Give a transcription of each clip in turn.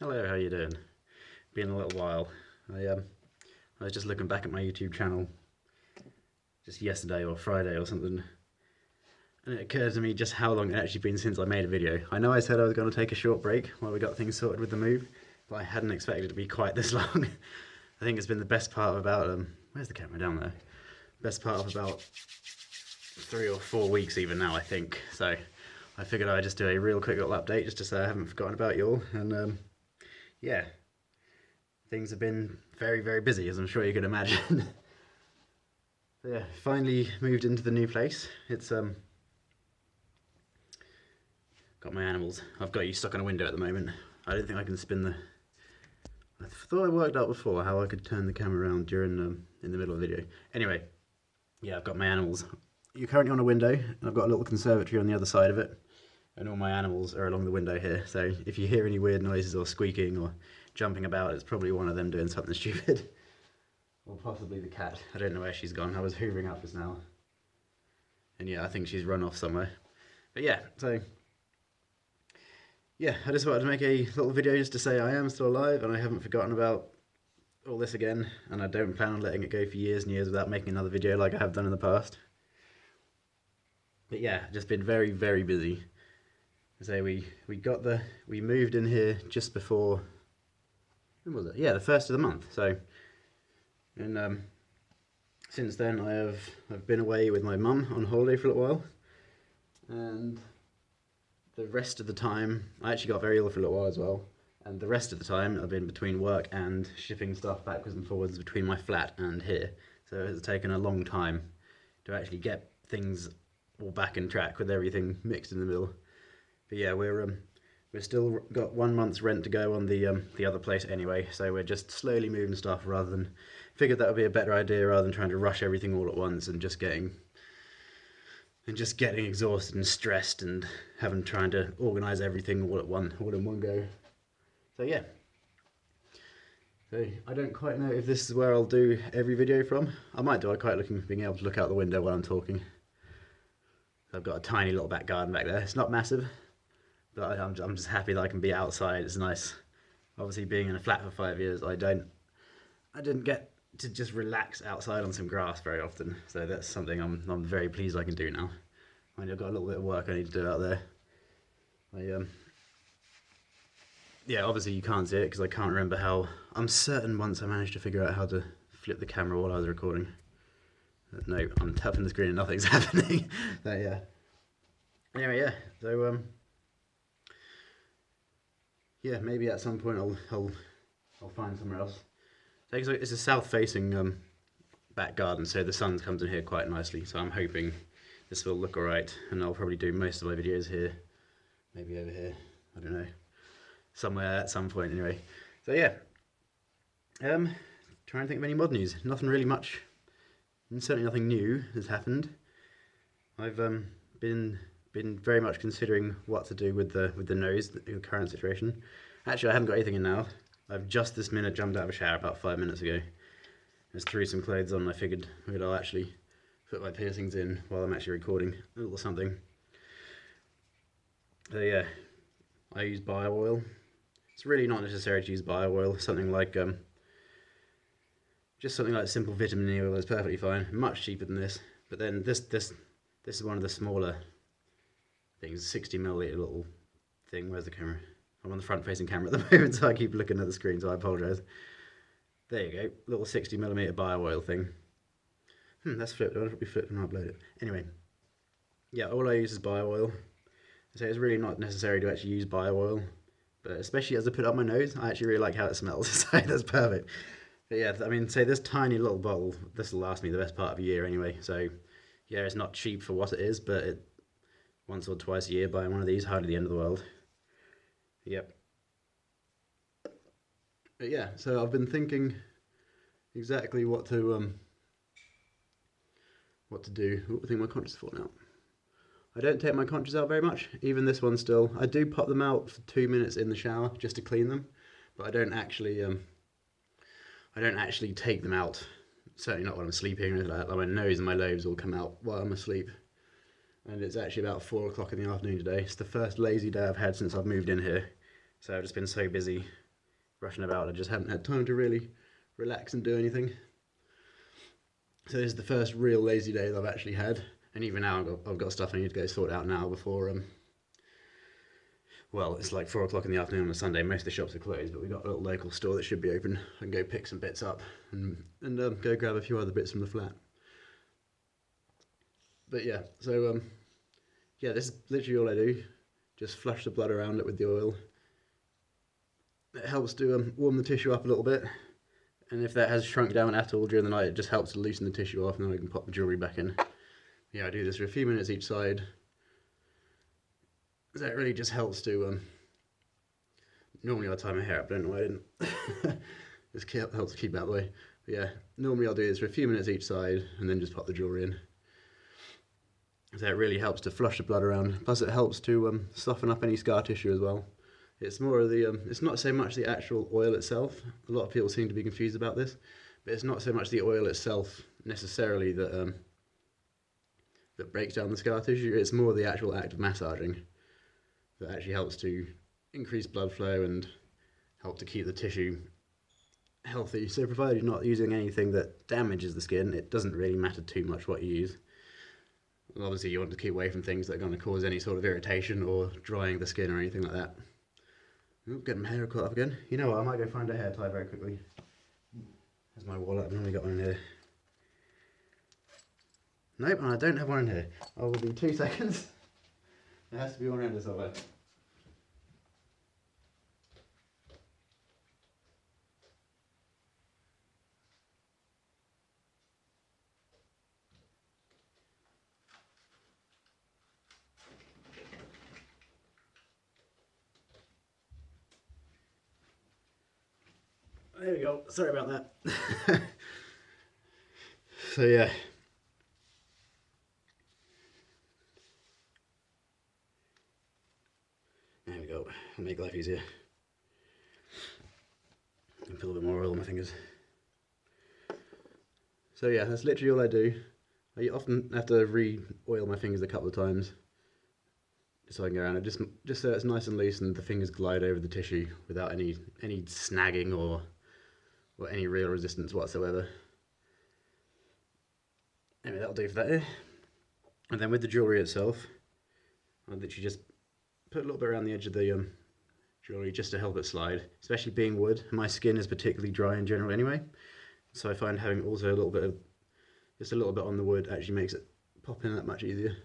Hello, how you doing? Been a little while. I was just looking back at my YouTube channel just yesterday or Friday or something, and it occurred to me just how long it actually been since I made a video. I know I said I was going to take a short break while we got things sorted with the move, but I hadn't expected it to be quite this long. I think it's been the best part of about where's the camera down there? Best part of about 3 or 4 weeks even now, I think. So I figured I'd just do a real quick little update just to say I haven't forgotten about you all, and yeah, things have been very, very busy, as I'm sure you can imagine. So yeah, finally moved into the new place. It's got my animals. I've got you stuck on a window at the moment. I don't think I can spin the... I thought I worked out before how I could turn the camera around during in the middle of the video. Anyway, yeah, I've got my animals. You're currently on a window, and I've got a little conservatory on the other side of it. And all my animals are along the window here, so if you hear any weird noises or squeaking or jumping about, it's probably one of them doing something stupid. Or possibly the cat. I don't know where she's gone. I was hoovering up just now. And yeah, I think she's run off somewhere. But yeah, so... yeah, I just wanted to make a little video just to say I am still alive and I haven't forgotten about all this again. And I don't plan on letting it go for years and years without making another video like I have done in the past. But yeah, just been very, very busy. So we moved in here just before, when was it? Yeah, the first of the month. So, and since then I've been away with my mum on holiday for a little while, and the rest of the time I actually got very ill for a little while as well. And the rest of the time I've been between work and shipping stuff backwards and forwards between my flat and here. So it's taken a long time to actually get things all back in track with everything mixed in the middle. But yeah, we're still got 1 month's rent to go on the other place anyway, so we're just slowly moving stuff rather than... figured that would be a better idea rather than trying to rush everything all at once and just getting exhausted and stressed and trying to organise everything all in one go. So yeah. So I don't quite know if this is where I'll do every video from. I might do. I quite like being able to look out the window while I'm talking. I've got a tiny little back garden back there. It's not massive, but I'm just happy that I can be outside. It's nice. Obviously, being in a flat for 5 years, I didn't get to just relax outside on some grass very often. So that's something I'm very pleased I can do now. I mean, I've got a little bit of work I need to do out there. Yeah, obviously you can't see it because I can't remember how. I'm certain once I managed to figure out how to flip the camera while I was recording. But no, I'm tapping the screen and nothing's happening. So yeah. Anyway, yeah. So yeah, maybe at some point I'll find somewhere else. So it's a south-facing back garden, so the sun comes in here quite nicely. So I'm hoping this will look alright, and I'll probably do most of my videos here. Maybe over here. I don't know. Somewhere at some point, anyway. So yeah. Trying to think of any mod news. Nothing really much. And certainly nothing new has happened. I've been very much considering what to do with the nose, the current situation. Actually, I haven't got anything in now. I've just this minute jumped out of a shower about 5 minutes ago. Just threw some clothes on and I figured I'll actually put my piercings in while I'm actually recording a little something. So yeah, I use bio oil. It's really not necessary to use bio oil. Something like just something like simple vitamin E oil is perfectly fine. Much cheaper than this. But then this is one of the smaller things, 60ml little thing. Where's the camera? I'm on the front-facing camera at the moment, so I keep looking at the screen, so I apologise. There you go, little 60mm bio oil thing. That's flipped. I'll probably flip and upload it. Anyway, yeah, all I use is bio oil. So it's really not necessary to actually use bio oil, but especially as I put it on my nose, I actually really like how it smells. So that's perfect. But yeah, I mean, say this tiny little bottle, this will last me the best part of a year anyway. So yeah, it's not cheap for what it is, but once or twice a year buying one of these, hardly the end of the world. Yep. But yeah, so I've been thinking exactly what to do. What do I think my conchs are for now? I don't take my conchs out very much, even this one still. I do pop them out for 2 minutes in the shower just to clean them, but I don't actually take them out. Certainly not when I'm sleeping or anything like that. Like my nose and my lobes all come out while I'm asleep. And it's actually about 4 o'clock in the afternoon today. It's the first lazy day I've had since I've moved in here. So I've just been so busy rushing about. I just haven't had time to really relax and do anything. So this is the first real lazy day that I've actually had, and even now I've got stuff I need to go sort out now before well, it's like 4 o'clock in the afternoon on a Sunday. Most of the shops are closed, but we've got a little local store that should be open. I can go pick some bits up and go grab a few other bits from the flat. But yeah, so yeah, this is literally all I do. Just flush the blood around it with the oil. It helps to warm the tissue up a little bit, and if that has shrunk down at all during the night, it just helps to loosen the tissue off, and then I can pop the jewellery back in. Yeah, I do this for a few minutes each side. That really just helps to, normally I tie my hair up, but I don't know why I didn't. Just helps to keep it out of the way. But yeah, normally I'll do this for a few minutes each side, and then just pop the jewellery in. So it really helps to flush the blood around, plus it helps to soften up any scar tissue as well. It's more of the, it's not so much the actual oil itself. A lot of people seem to be confused about this, but it's not so much the oil itself necessarily that that breaks down the scar tissue. It's more the actual act of massaging that actually helps to increase blood flow and help to keep the tissue healthy. So provided you're not using anything that damages the skin, it doesn't really matter too much what you use. And obviously you want to keep away from things that are going to cause any sort of irritation or drying the skin or anything like that. Oh, get my hair caught up again. You know what, I might go find a hair tie very quickly. There's my wallet, I've normally got one in here. Nope, and I don't have one in here. I will be 2 seconds. There has to be one around this way. There we go, sorry about that. So yeah. There we go, I'll make life easier. And put a little bit more oil on my fingers. So yeah, that's literally all I do. I often have to re-oil my fingers a couple of times, just so I can go around it, just so it's nice and loose and the fingers glide over the tissue without any snagging or any real resistance whatsoever. Anyway, that'll do for that. And then with the jewellery itself, I'll literally just put a little bit around the edge of the jewellery just to help it slide, especially being wood. My skin is particularly dry in general anyway, so I find having also a little bit of, just a little bit on the wood actually makes it pop in that much easier.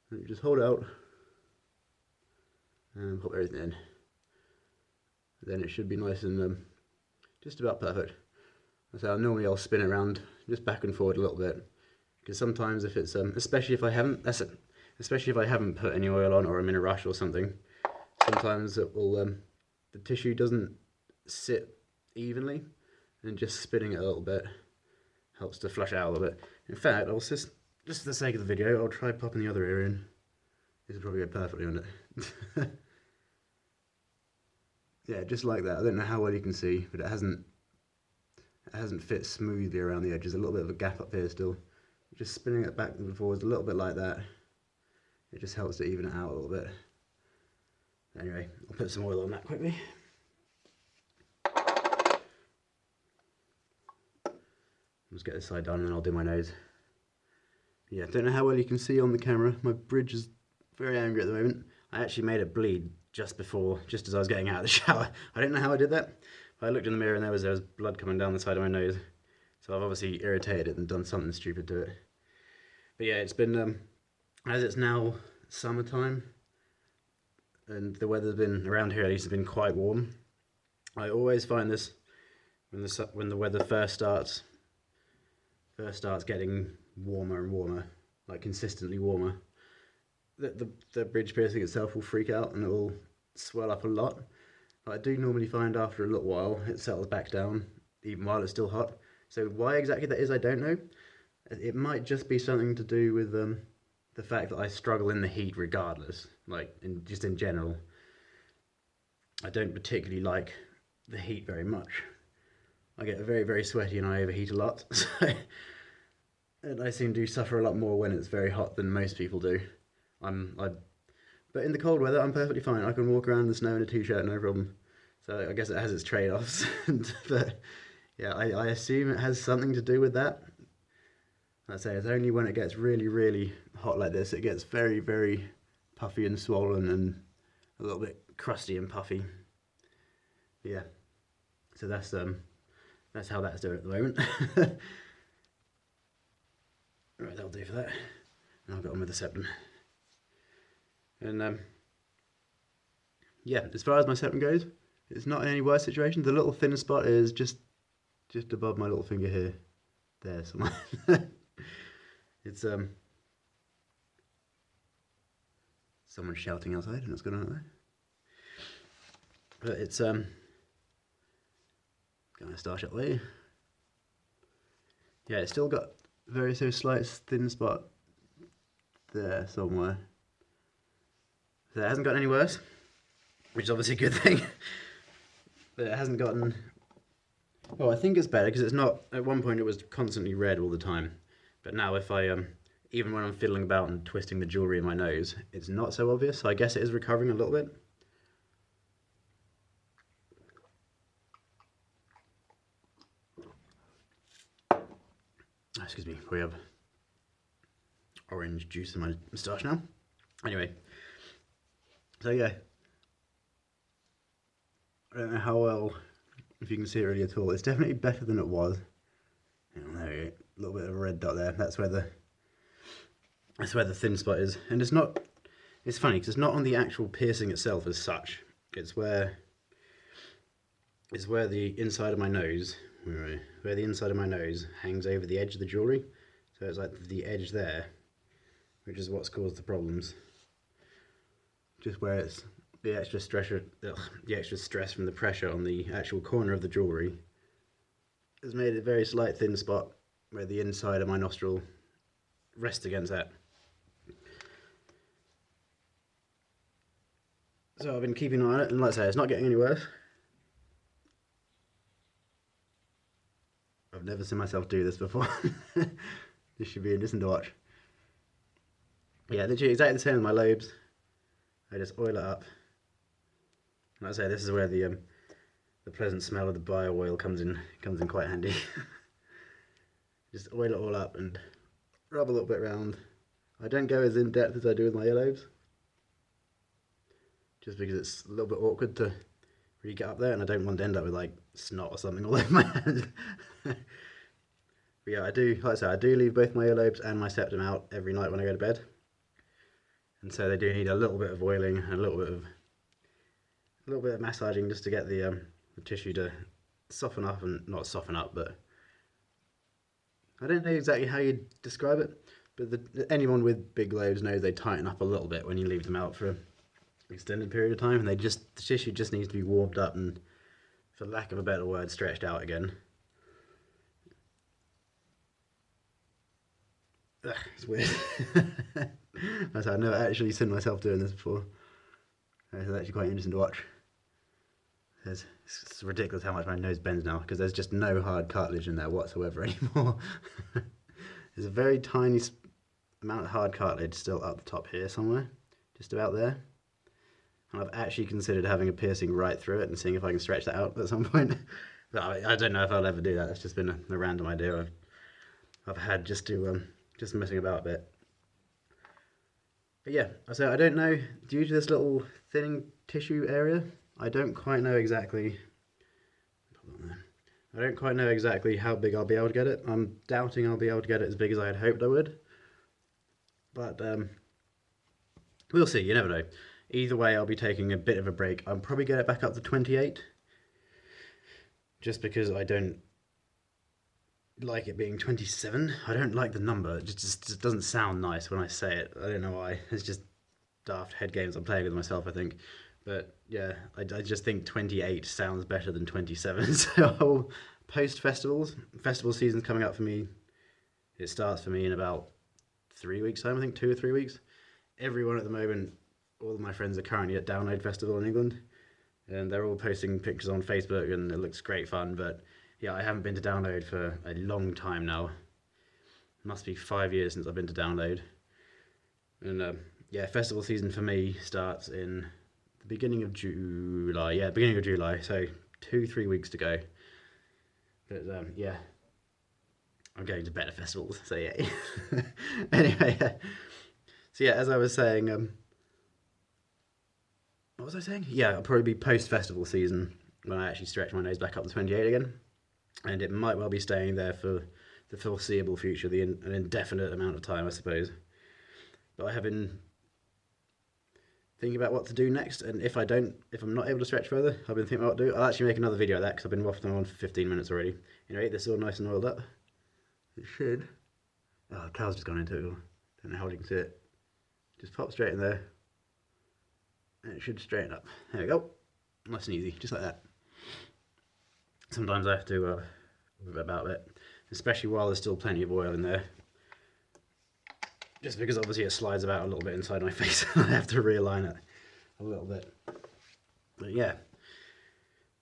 And you just hold out and pop everything in. Then it should be nice and just about perfect. So normally I'll spin it around just back and forward a little bit, because sometimes if it's especially if I haven't put any oil on or I'm in a rush or something, sometimes it will the tissue doesn't sit evenly, and just spinning it a little bit helps to flush out a little bit. In fact, I'll just for the sake of the video, I'll try popping the other ear in. This will probably go perfectly on it. Yeah, just like that. I don't know how well you can see, but it hasn't fit smoothly around the edges. A little bit of a gap up here still. Just spinning it back and forwards a little bit like that. It just helps to even it out a little bit. Anyway, I'll put some oil on that quickly. Let's get this side done and then I'll do my nose. Yeah, don't know how well you can see on the camera. My bridge is very angry at the moment. I actually made it bleed just as I was getting out of the shower. I don't know how I did that. I looked in the mirror and there was blood coming down the side of my nose. So I've obviously irritated it and done something stupid to it. But yeah, it's been, as it's now summertime, and the weather's been, around here at least, has been quite warm. I always find this, when the weather first starts getting warmer and warmer, like consistently warmer, the bridge piercing itself will freak out and it will swell up a lot. But I do normally find after a little while it settles back down, even while it's still hot. So why exactly that is, I don't know. It might just be something to do with the fact that I struggle in the heat regardless, like just in general. I don't particularly like the heat very much. I get very, very sweaty and I overheat a lot. And I seem to suffer a lot more when it's very hot than most people do. But in the cold weather, I'm perfectly fine. I can walk around in the snow in a t-shirt, no problem. So I guess it has its trade-offs. But yeah, I assume it has something to do with that. I'd say it's only when it gets really, really hot like this, it gets very, very puffy and swollen and a little bit crusty and puffy. But yeah, so that's how that's doing at the moment. Right, that'll do for that. And I'll get on with the septum. And yeah, as far as my septum goes, it's not in any worse situation. The little thin spot is just above my little finger here, there somewhere. It's someone shouting outside. I don't know what's going on out there. But it's going to start it away. Yeah, it's still got very slight thin spot there somewhere. So it hasn't gotten any worse, which is obviously a good thing. But it hasn't gotten. Well, I think it's better because it's not. At one point, it was constantly red all the time. But now, if I even when I'm fiddling about and twisting the jewellery in my nose, it's not so obvious. So I guess it is recovering a little bit. Excuse me, we have orange juice in my moustache now. Anyway, so yeah, I don't know how well, if you can see it really at all. It's definitely better than it was. There you go, a little bit of a red dot there. That's where the thin spot is, and it's not. It's funny because it's not on the actual piercing itself as such. It's where the inside of my nose. Where the inside of my nose hangs over the edge of the jewellery. So it's like the edge there, which is what's caused the problems. Just where it's the extra stress from the pressure on the actual corner of the jewellery has made a very slight thin spot where the inside of my nostril rests against that. So I've been keeping an eye on it, and like I say, it's not getting any worse. I've never seen myself do this before. This should be interesting to watch. Yeah, literally exactly the same with my lobes. I just oil it up. Like I say, this is where the pleasant smell of the bio oil comes in quite handy. Just oil it all up and rub a little bit around. I don't go as in depth as I do with my earlobes, just because it's a little bit awkward to really get up there, and I don't want to end up with like snot or something all over my hand. But yeah, I do, like I say, I do leave both my earlobes and my septum out every night when I go to bed, and so they do need a little bit of oiling and a little bit of massaging just to get the tissue to soften up, and not soften up, but I don't know exactly how you describe it, but anyone with big lobes knows they tighten up a little bit when you leave them out for an extended period of time, and the tissue just needs to be warmed up and, for lack of a better word, stretched out again. Ugh, it's weird. I've never actually seen myself doing this before. It's actually quite interesting to watch. It's ridiculous how much my nose bends now, because there's just no hard cartilage in there whatsoever anymore. There's a very tiny amount of hard cartilage still up the top here somewhere, just about there. And I've actually considered having a piercing right through it and seeing if I can stretch that out at some point. But I don't know if I'll ever do that. That's just been a random idea I've had just to just messing about a bit. But yeah, so I don't know, due to this little thinning tissue area, I don't quite know exactly how big I'll be able to get it. I'm doubting I'll be able to get it as big as I had hoped I would. But we'll see, you never know. Either way, I'll be taking a bit of a break. I'll probably get it back up to 28. Just because I don't like it being 27. I don't like the number. It just doesn't sound nice when I say it. I don't know why. It's just daft head games I'm playing with myself, I think. But yeah, I just think 28 sounds better than 27. So I'll post festivals. Festival season's coming up for me. It starts for me in about 3 weeks' time, I think, 2 or 3 weeks. Everyone at the moment, all of my friends are currently at Download Festival in England. And they're all posting pictures on Facebook, and it looks great fun. But yeah, I haven't been to Download for a long time now. It must be 5 years since I've been to Download. And yeah, festival season for me starts in the beginning of July. Yeah, beginning of July. So 2-3 weeks to go. But yeah, I'm going to better festivals. So yeah. Anyway, so yeah, as I was saying, what was I saying? Yeah, I'll probably be post festival season when I actually stretch my nose back up to 28 again, and it might well be staying there for the foreseeable future, an indefinite amount of time, I suppose. But I have been thinking about what to do next, and if I'm not able to stretch further, I've been thinking about what to do. I'll actually make another video of that because I've been waffling on for 15 minutes already. You know, this is all nice and oiled up. It should. Oh, the cow's just gone into it. Don't know how you can see it. Just pop straight in there, and it should straighten up. There we go. Nice and easy, just like that. Sometimes I have to about it, especially while there's still plenty of oil in there. Just because obviously it slides about a little bit inside my face, I have to realign it a little bit. But yeah,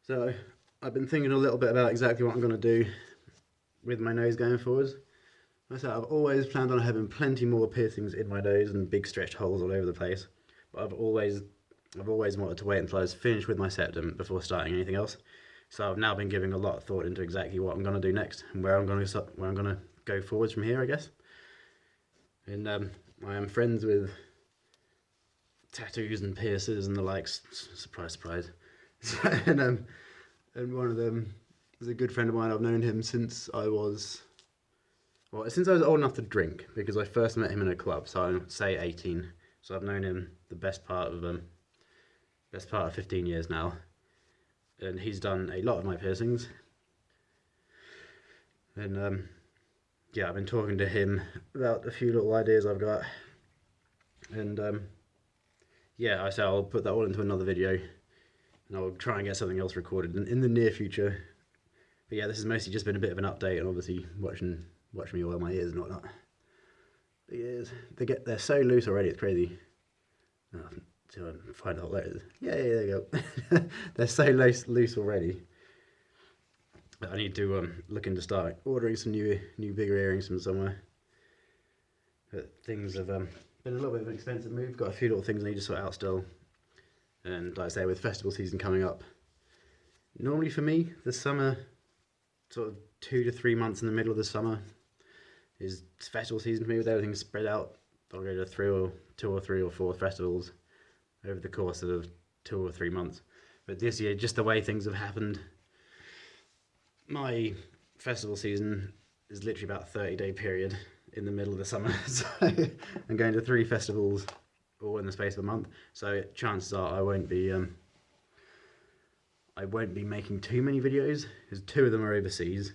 so I've been thinking a little bit about exactly what I'm going to do with my nose going forwards. Like I said, I've always planned on having plenty more piercings in my nose and big stretched holes all over the place. But I've always wanted to wait until I was finished with my septum before starting anything else. So I've now been giving a lot of thought into exactly what I'm going to do next and where I'm going to go forwards from here, I guess. And I am friends with tattoos and piercers and the likes. Surprise, surprise. And one of them is a good friend of mine. I've known him since I was old enough to drink, because I first met him in a club. So I'd say 18. So I've known him the best part of 15 years now. And he's done a lot of my piercings. And yeah, I've been talking to him about a few little ideas I've got. And yeah, I said I'll put that all into another video, and I'll try and get something else recorded in the near future. But yeah, this has mostly just been a bit of an update, and obviously watching me oil my ears and whatnot. The ears, they're so loose already, it's crazy. Oh, to find out later. Yeah, there you go. They're so loose already. I need to look into start ordering some new bigger earrings from somewhere. But things have been a little bit of an expensive move. Got a few little things I need to sort out still. And like I say, with festival season coming up, normally for me, the summer, sort of 2 to 3 months in the middle of the summer, is festival season for me, with everything spread out. I'll go to 2 or 3 or 4 festivals over the course of 2 or 3 months. But this year, just the way things have happened, my festival season is literally about a 30-day period in the middle of the summer. So I'm going to 3 festivals all in the space of a month. So chances are I won't be making too many videos, because 2 of them are overseas,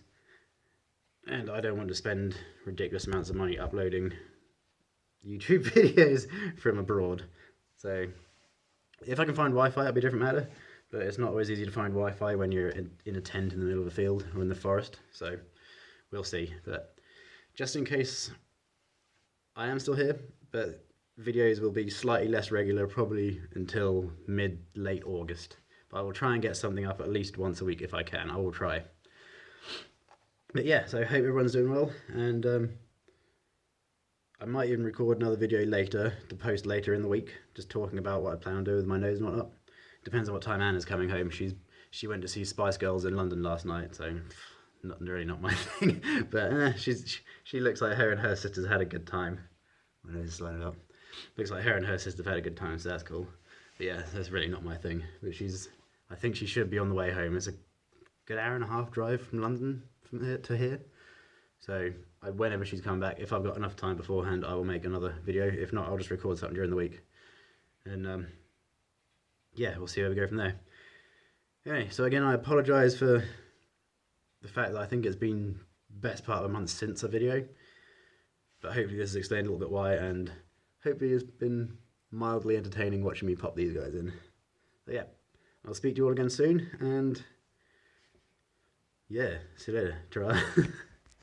and I don't want to spend ridiculous amounts of money uploading YouTube videos from abroad. So if I can find Wi-Fi, that'll be a different matter. But it's not always easy to find Wi-Fi when you're in a tent in the middle of a field or in the forest. So we'll see. But just in case I am still here, but videos will be slightly less regular, probably until late August. But I will try and get something up at least once a week if I can. I will try. But yeah, so I hope everyone's doing well. And I might even record another video later to post later in the week, just talking about what I plan on doing with my nose and whatnot. Depends on what time Anna's coming home. She went to see Spice Girls in London last night, so really not my thing. But she looks like her and her sisters had a good time. My nose is lining up. Looks like her and her sister have had a good time, so that's cool. But yeah, that's really not my thing. But I think she should be on the way home. It's a good hour-and-a-half drive from London from here to here. So whenever she's come back, if I've got enough time beforehand, I will make another video. If not, I'll just record something during the week. And yeah, we'll see where we go from there. Anyway, so again, I apologise for the fact that I think it's been the best part of a month since a video. But hopefully this has explained a little bit why, and hopefully it's been mildly entertaining watching me pop these guys in. So yeah, I'll speak to you all again soon, and yeah, see you later. Ta-ra.